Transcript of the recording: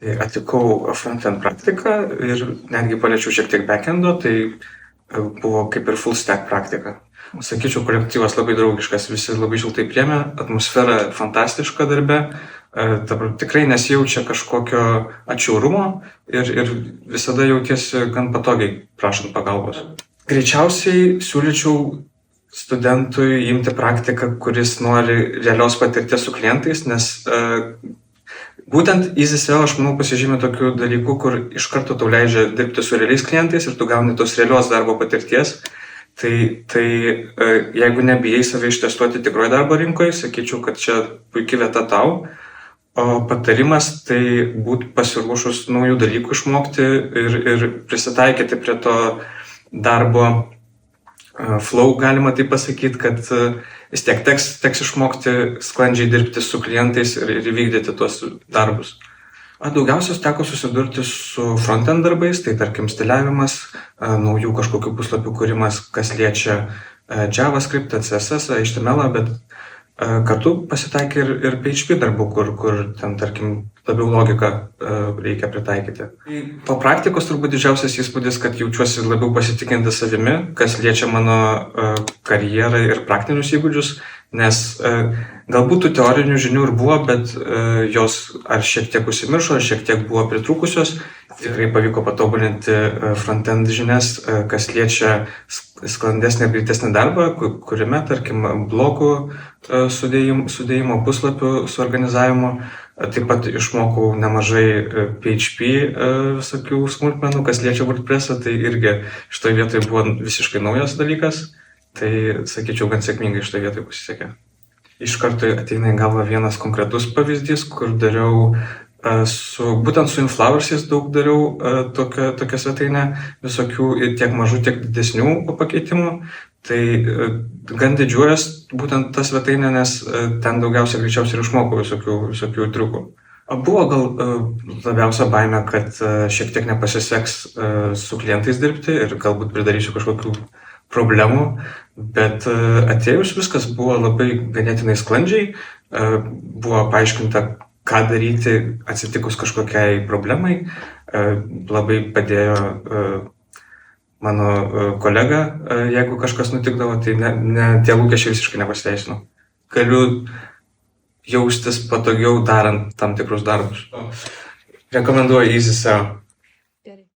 Tai atlikau frontend praktiką ir netgi paliečiau šiek tiek backendo, tai buvo kaip ir full stack praktika. Sakyčiau, kolektyvas labai draugiškas, visi labai šiltai priėmė, atmosfera fantastiška darbe, tikrai nesijaučia kažkokio atšiaurumo ir visada jautiesi gan patogiai prašant pagalbos. Greičiausiai siūlyčiau studentui imti praktiką, kuris nori realios patirties su klientais, nes būtent EasySEO, aš manau, pasižymė tokių dalykų, kur iš karto tau leidžia dirbti su realiais klientais ir tu gauni tos realios darbo patirties. Tai jeigu nebijai save ištestuoti tikroje darbo rinkoje, sakyčiau, kad čia puikia vieta tau. O patarimas tai būti pasiruošus naujų dalykų išmokti ir prisitaikyti prie to darbo flow, galima taip pasakyti, kad vis tiek teks išmokti sklandžiai dirbti su klientais ir vykdyti tuos darbus. Daugiausiai teko susidurti su frontend darbais, tai tarkim stiliavimas, naujų kažkokių puslapių kūrimas, kas liečia JavaScript, CSS, HTML, bet kartu pasitaikė ir PHP darbų, kur ten, tarkim, labiau logiką reikia pritaikyti. Po praktikos turbūt didžiausias įspūdis, kad jaučiuosi labiau pasitikinti savimi, kas liečia mano karjerą ir praktinius įgūdžius, nes galbūt tų teorinių žinių ir buvo, bet jos ar šiek tiek užsimiršo, ar šiek tiek buvo pritrūkusios. Tikrai pavyko patobulinti frontend žinias, kas liečia sklandesnį ir greitesnį darbą, kuriame, tarkim, blokų sudėjimo, puslapių suorganizavimo. Taip pat išmokau nemažai PHP visokių smulkmenų, kas liečia WordPressą, tai irgi šitoje vietoje buvo visiškai naujas dalykas. Tai, sakyčiau, gan sėkmingai šitoje vietoje pasisekė. Iš karto ateina į galvą vienas konkretus pavyzdys, kur dariau būtent su Inflowers'ais daug dariau tokią svetainę, visokių tiek mažų, tiek didesnių pakeitimų. Tai gan didžiuojas būtent tą svetainę, nes ten daugiausiai greičiausiai ir išmokau visokių triukų. Buvo gal labiausia baimė, kad šiek tiek nepasiseks su klientais dirbti ir galbūt pridarysiu kažkokių problemų, bet atėjus viskas buvo labai ganėtinai sklandžiai, buvo paaiškinta, ką daryti atsitikus kažkokiai problemai, labai padėjo mano kolega, jeigu kažkas nutikdavo, tai tie lūkesčiai visiškai nepasiteisino. Galiu jaustis patogiau darant tam tikrus darbus. Rekomenduoju EasySEO.